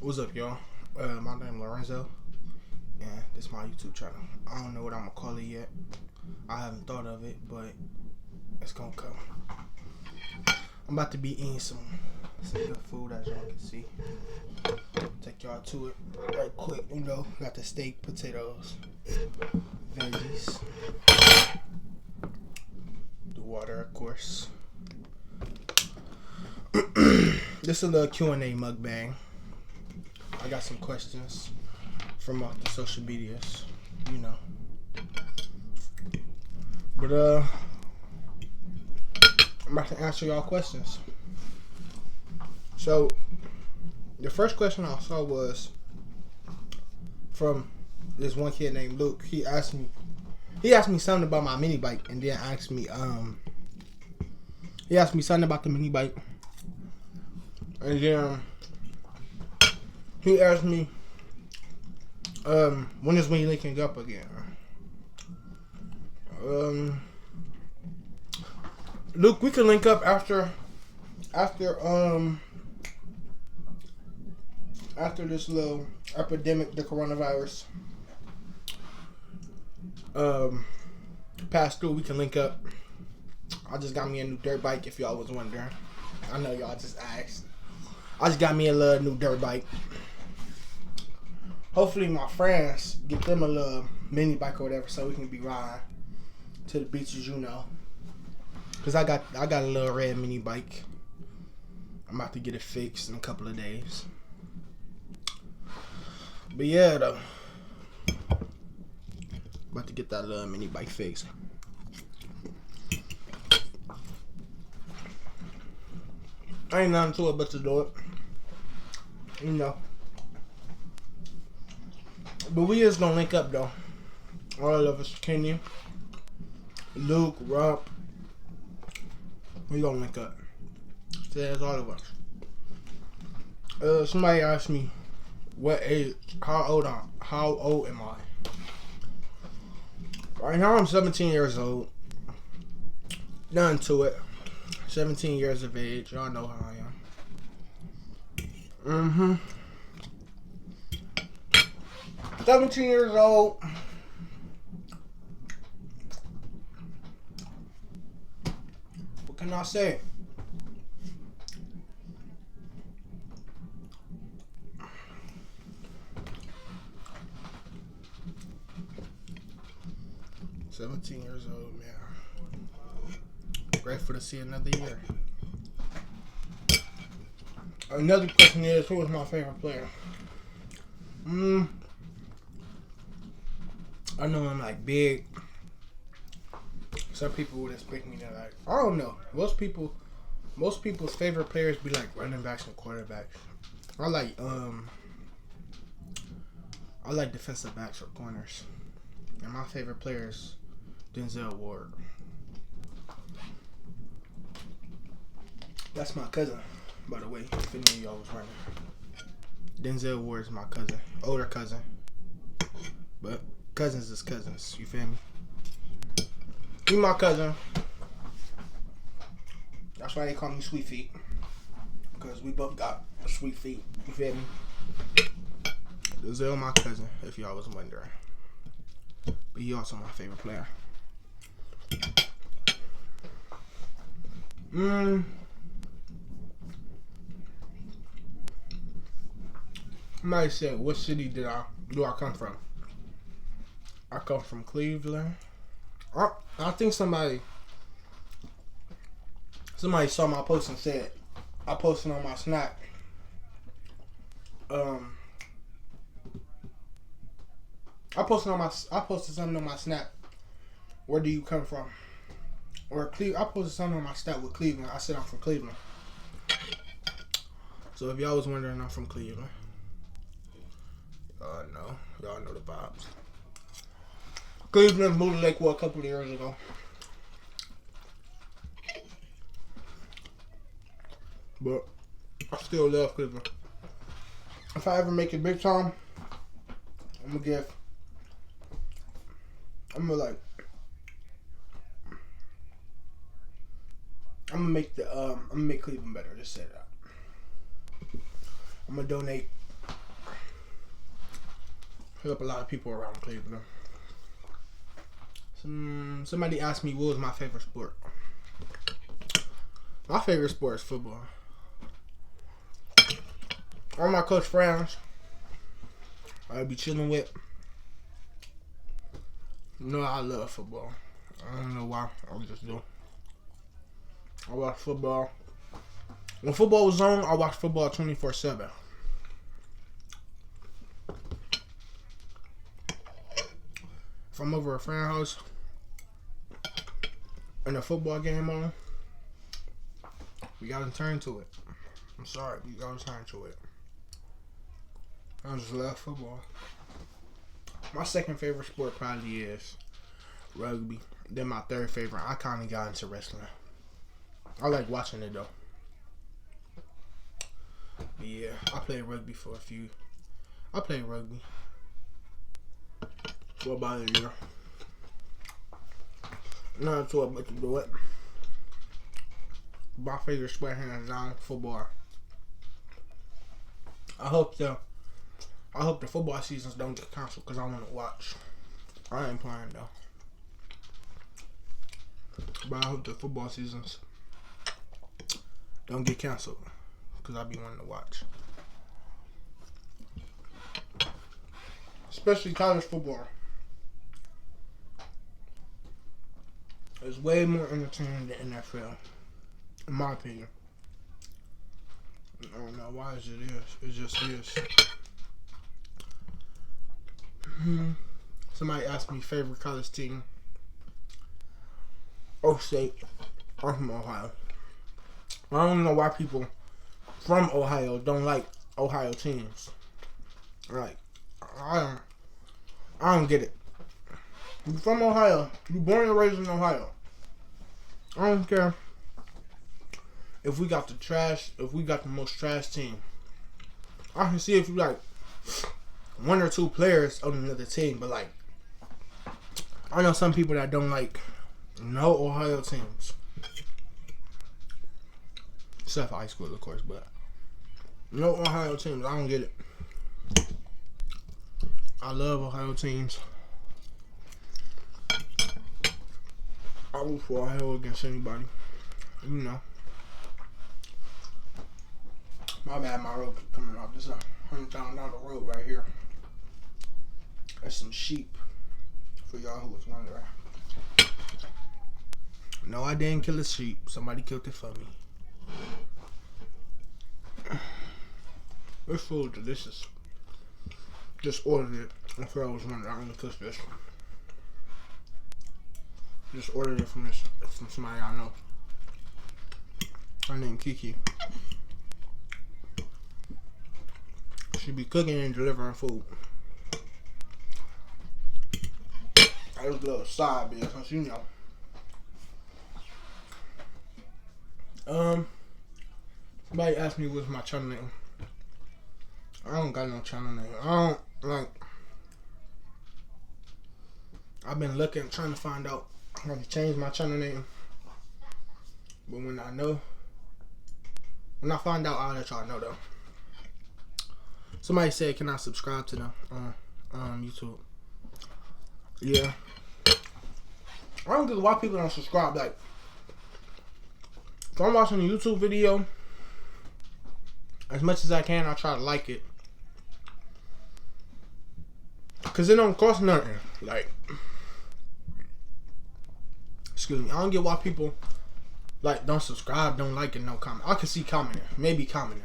What's up, y'all? My name is Lorenzo, and this is my YouTube channel. I don't know what I'm gonna call it yet. I haven't thought of it, but it's gonna come. I'm about to be eating some good food, as y'all can see. Take y'all to it right quick. Got the steak, potatoes, veggies, the water, of course. This is a little Q&A mukbang. I got some questions from off the social medias, But I'm about to answer y'all questions. So the first question I saw was from this one kid named Luke. He asked me something about my mini bike, and then asked me he asked me something about the mini bike, and then he asked me when is we linking up again. Luke, we can link up after this little epidemic, the coronavirus, passed through. We can link up. I just got me a new dirt bike, if y'all was wondering. I know y'all just asked. I just got me a little new dirt bike. Hopefully my friends get them a little mini bike or whatever, so we can be riding to the beaches, Cause I got a little red mini bike. I'm about to get it fixed in a couple of days. But yeah, though, about to get that little mini bike fixed. Ain't nothing to it but to do it, But we just gonna link up though. All of us, Kenny, Luke, Rob. We gonna link up. So that's all of us. Somebody asked me what age, how old am I? Right now I'm 17 years old. Nothing to it. 17 years of age. Y'all know how I am. 17 years old. What can I say? $17 years old, man. Grateful to see another year. Another question is, who is my favorite player? I know I'm like big. Some people would expect me to like, I don't know. Most people's favorite players be like running backs and quarterbacks. I like defensive backs or corners. And my favorite player is Denzel Ward. That's my cousin, by the way, if any of y'all was wondering. Denzel Ward is my cousin, older cousin. But cousins is cousins, you feel me? He my cousin. That's why they call me Sweet Feet. Because we both got sweet feet, you feel me? Denzel my cousin, if y'all was wondering. But he also my favorite player. Somebody said, what city do I come from? I come from Cleveland. I think somebody saw my post and said, I posted on my Snap. I posted something on my Snap. Where do you come from? Or I posted something on my Snap with Cleveland. I said I'm from Cleveland. So if y'all was wondering, I'm from Cleveland. Y'all know the vibes. Cleveland moved to Lakewood a couple of years ago. But I still love Cleveland. If I ever make it big time, I'm gonna make Cleveland better. Just say that. I'm gonna donate help a lot of people around Cleveland. Somebody asked me what was my favorite sport. My favorite sport is football. All my close friends I be chilling with, you know, I love football. I don't know why, I just do. I watch football. When football was on, I watched football 24/7. If I'm over at a friend's house and a football game on, we gotta turn to it. I'm sorry, we gotta turn to it. I just love football. My second favorite sport probably is rugby. Then my third favorite, I kind of got into wrestling. I like watching it though. But yeah, I played rugby for a few. I played rugby for about a year. Not too much to do it. My favorite sport hands down, football. I hope the football seasons don't get canceled because I want to watch. I ain't playing though. But I hope the football seasons don't get canceled because I be wanting to watch. Especially college football. It's way more entertaining than NFL, in my opinion. I don't know why it is. It just is. Somebody asked me favorite college team. Oh, State. I'm from Ohio. I don't know why people from Ohio don't like Ohio teams. Like, I don't get it. You from Ohio. You born and raised in Ohio. I don't care if we got the most trash team. I can see if you like one or two players on another team, but like, I know some people that don't like no Ohio teams. Except for high school, of course, but no Ohio teams. I don't get it. I love Ohio teams. I root for Ohio against anybody. You know. My bad, my road keep coming off. This is 100,000 down the road right here. That's some sheep. For y'all who was wondering. No, I didn't kill a sheep. Somebody killed it for me. This food is delicious. Just ordered it. If I was wondering, I'm gonna cook this. Just ordered it from somebody I know. Her name Kiki. She be cooking and delivering food. I just a little side business, you know. Somebody asked me what's my channel name. I don't got no channel name. I don't like. I've been looking, trying to find out how to change my channel name. But when I find out, I'll let y'all know though. Somebody said, "Can I subscribe to them on YouTube?" Yeah. I don't get why people don't subscribe. Like, if I'm watching a YouTube video, as much as I can, I try to like it. Cause it don't cost nothing. Like, excuse me, I don't get why people like don't subscribe, don't like it, no comment. I can see commenting, maybe commenting,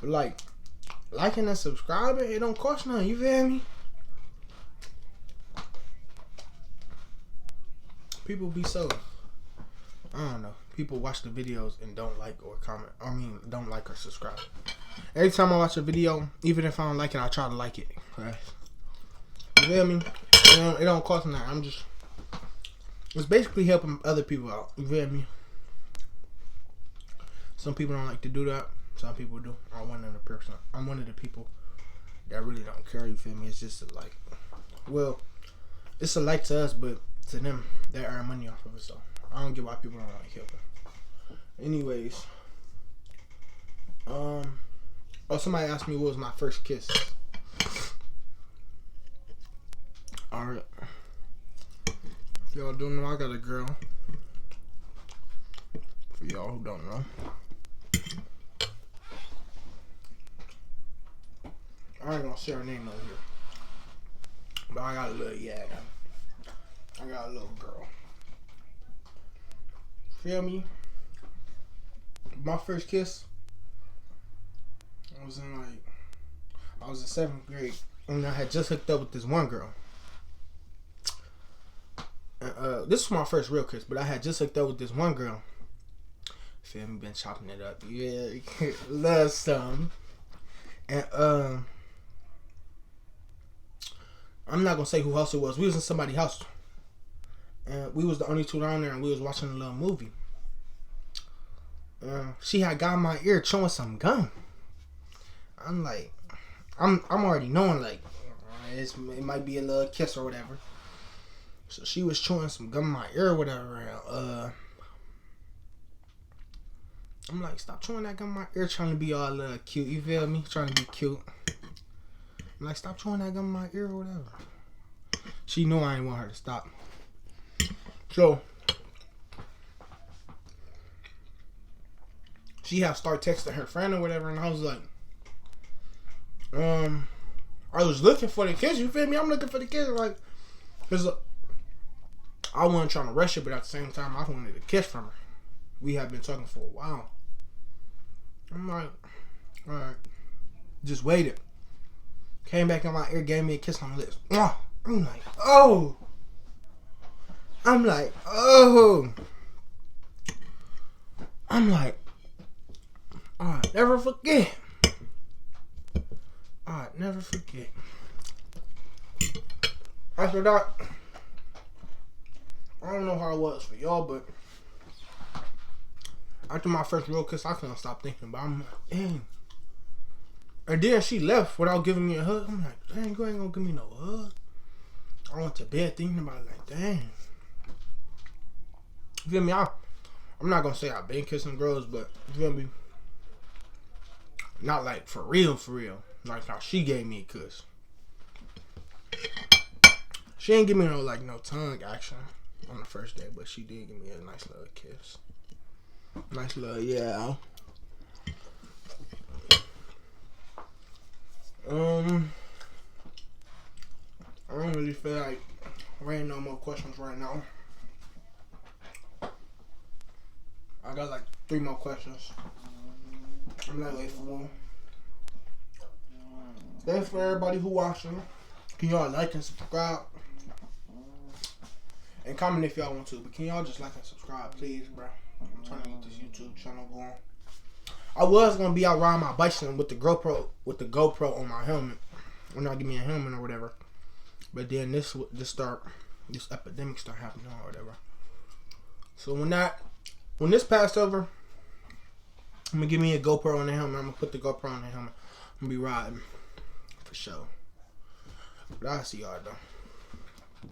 but like liking and subscribing, it don't cost nothing. You feel me? People be so, I don't know. People watch the videos and don't like or comment. I mean, don't like or subscribe. Every time I watch a video, even if I don't like it, I try to like it. Right? You feel me? It don't cost nothing. It's basically helping other people out. You feel me? Some people don't like to do that. Some people do. I'm one of the people that really don't care. You feel me? It's just a like. Well, it's a like to us, but to them, they earn money off of it. So I don't get why people don't like helping. Anyways, somebody asked me what was my first kiss. Alright. If y'all don't know, I got a girl. For y'all who don't know. I ain't gonna say her name over here. But I got a little yag. I got a little girl. Feel me? My first kiss, I was in 7th grade. And I had just hooked up with this one girl. This was my first real kiss, but I had just hooked up with this one girl. Feel me? Been chopping it up. Yeah, love some. And I'm not gonna say who house it was. We was in somebody's house, and we was the only two down there, and we was watching a little movie. She had got in my ear chewing some gum. I'm like, I'm already knowing like it might be a little kiss or whatever. So she was chewing some gum in my ear or whatever. And, I'm like, stop chewing that gum in my ear, trying to be all cute. You feel me? Trying to be cute. I'm like, stop chewing that gum in my ear or whatever. She knew I didn't want her to stop. So she had started texting her friend or whatever, and I was like, I was looking for the kiss. You feel me? I'm looking for the kiss, like, cause I wasn't trying to rush her, but at the same time, I wanted a kiss from her. We had been talking for a while. I'm like, all right, just waited. Came back in my ear, gave me a kiss on the lips. I'm like, oh. I'm like, alright, never forget. Alright, never forget. After that, I don't know how it was for y'all, but after my first real kiss, I couldn't stop thinking about it. I'm like, dang. And then she left without giving me a hug. I'm like, dang, you ain't gonna give me no hug. I went to bed thinking about it like, dang. You feel me? I'm not gonna say I've been kissing girls, but you feel me? Not like for real. Like how she gave me a kiss. She ain't give me no tongue action on the first day, but she did give me a nice little kiss. Nice little yeah. I don't really feel like writing no more questions right now. I got like 3 more questions. I'm not waiting for them. Thanks for everybody who watching. Can y'all like and subscribe? And comment if y'all want to. But can y'all just like and subscribe, please, bro? I'm trying to get this YouTube channel going. I was gonna be out riding my bicycle with the GoPro on my helmet. When I give me a helmet or whatever. But then this epidemic start happening or whatever. So when this passed over, I'm gonna give me a GoPro on the helmet. I'm gonna put the GoPro on the helmet. I'm gonna be riding for sure. But I'll see y'all though.